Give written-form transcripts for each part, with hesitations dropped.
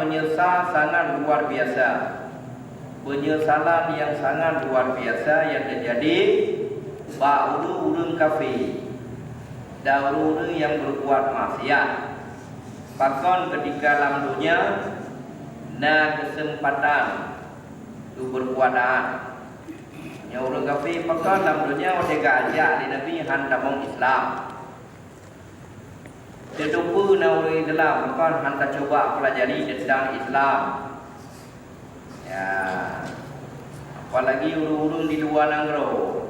menyesal sangat luar biasa. Penyesalan yang sangat luar biasa yang terjadi ba'ulu urun kafir, dahulu yang berbuat maksiat. Bahkan ketika dalam dunia na kesempatan tu berbuatan. Yang orang kafir bahkan dalam dunia mereka ajak di Nabi hantar Islam. Kedupu na orang Islam bahkan hantar coba pelajari tentang Islam. Ya, apalagi urun-urun di luar Nanggro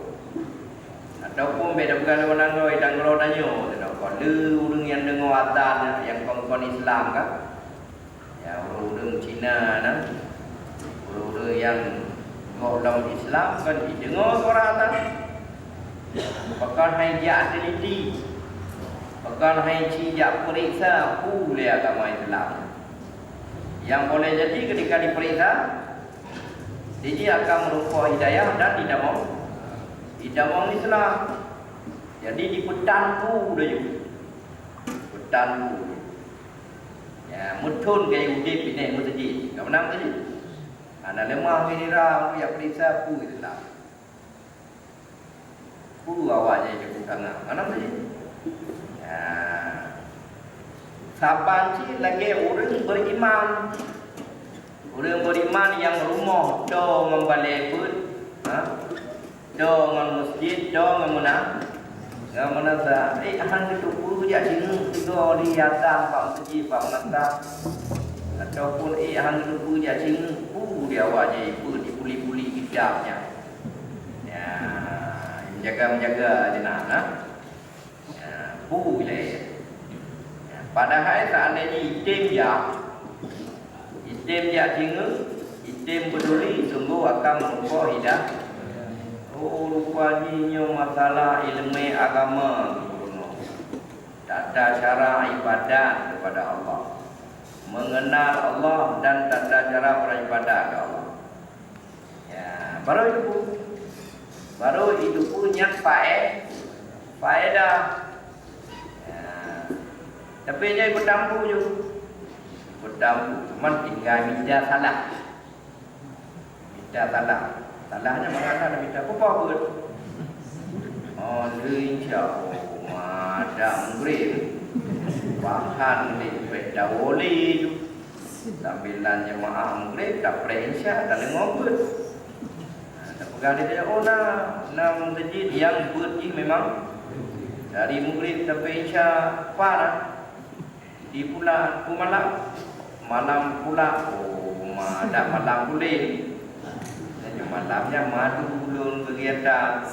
ataupun beda bukan luar Nanggro, Nanggro tanya kalau urun yang dengar adzan yang kongkon Islam kan, ya urun Cina kan, urun yang dalam Islam kan didengar suara adzan, bahkan hai dia teliti, bahkan hai cijak periksa boleh agama Islam. Yang boleh jadi ketika diperiksa dia akan merupakan hidayah dan tidak mau Islam. Jadi dipetanku dah juga. Petanku. Ya, mutun gaya udip ini masjid. Kau menang tadi. Anak lemah ini ram yang periksa ku Islam. Ku awaknya je tangan. Mana tadi? Ya. Saban ci lagi orang beriman. Orang beriman yang rumah do membalik pun, do ngan masjid, do ngan mana sa. Han itu pun dia sini do di atas pak masjid pak mata. Ataupun han itu pun dia sini pun dia wajib pun dipuli-puli hidapnya. Ya, menjaga jenazah. Ya, boleh. Ya, padahal seandainya itim ya. Itim dia tinggal, itim peduli sungguh akan merupakan hidayah. Oh, rupanya masalah ilmu agama tak ada cara ibadat kepada Allah, mengenal Allah dan tak ada cara beribadat kepada Allah. Ya, baru itu punya faedah. Ya, tapi dia ikut campur juga. Cuman tinggal minta salah. Salahnya mana minta apa pun. Oh, insya Allah ada mungkin bahan di beda oli sambilan jemaah mungkin tak insya tak ngobrol. Tak pegang dia nak masjid yang berji memang dari mungkin tapi insya parah di pula malam pula ada malam boleh dan malamnya madu belum kegiatan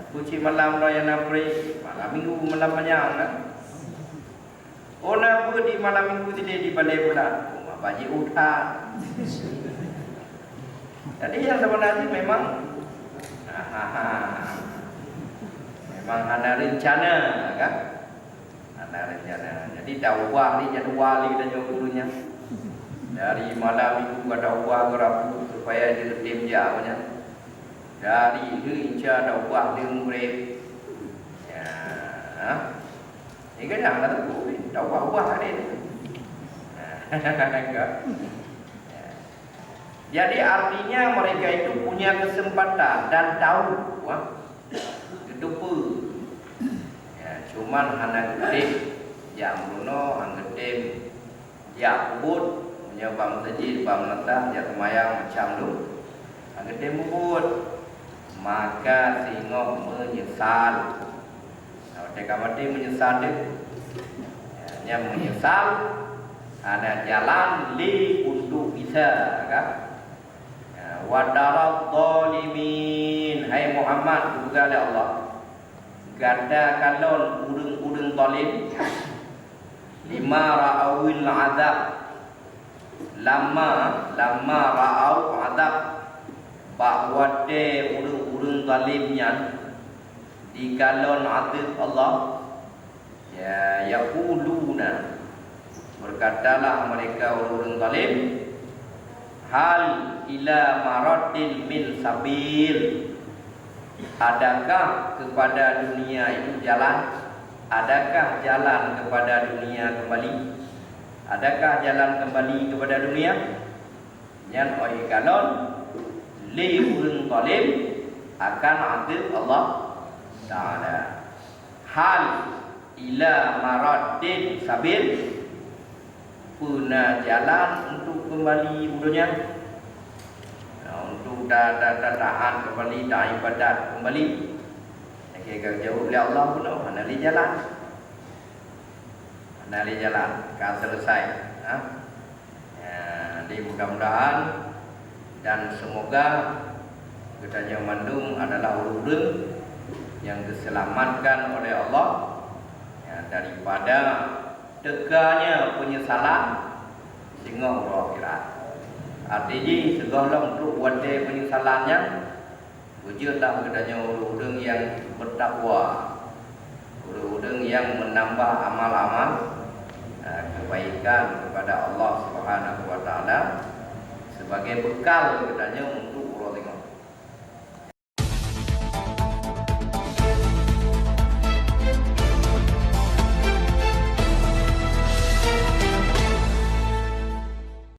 kunci malam raya napri malam minggu malam panjang kan nak buat di malam minggu tidak di balai pula bagi utang. Jadi yang sebenarnya memang ada rencana kan, ada rencana. Jadi dakwah ni jadual kita dulunya. Dari malam minggu dakwah gerapu supaya dia tim jauhnya. Dari insya dakwah dia murid. Ya. Ini kan dah tahu dakwah hari ni. Jadi artinya mereka itu punya kesempatan dan tahu itu pun. Ya, cuman anak gede yang bruno anak gede ya kubut punya bang masjid bang nata ya semayang macam tu anak gede kubut maka singo menyesal. Kalau mereka mati menyesal dia, yang menyesal ada jalan li untuk bisa kan? Wadarat zalimin, hai Muhammad juga oleh Allah gada kalon udeng zalim lima ra'awil azab lama ra'au azab bahwa de udeng zalimnya di kalon azab Allah ya yaquluna berkatalah mereka udeng zalim hal ila maradin min sabil, adakah kepada dunia itu jalan? Adakah jalan kepada dunia kembali? Adakah jalan kembali kepada dunia? Yang oi galon li urang zalim akan adil Allah Taala. Hal ila maraddin sabil, puna jalan untuk kembali dunia, untuk taat kembali, ibadat kembali. Jika jauh oleh Allah pun mana li jalan, kan selesai. Jadi mudah-mudahan dan semoga kita mandung adalah urang yang diselamatkan oleh Allah daripada teganya penyesalan sehingga akhirat. Artinya segala untuk wate penyesalannya wujudlah kedanya urang yang bertakwa, urang yang menambah amal-amal kebaikan kepada Allah Subhanahu wa taala sebagai bekal kedanya untuk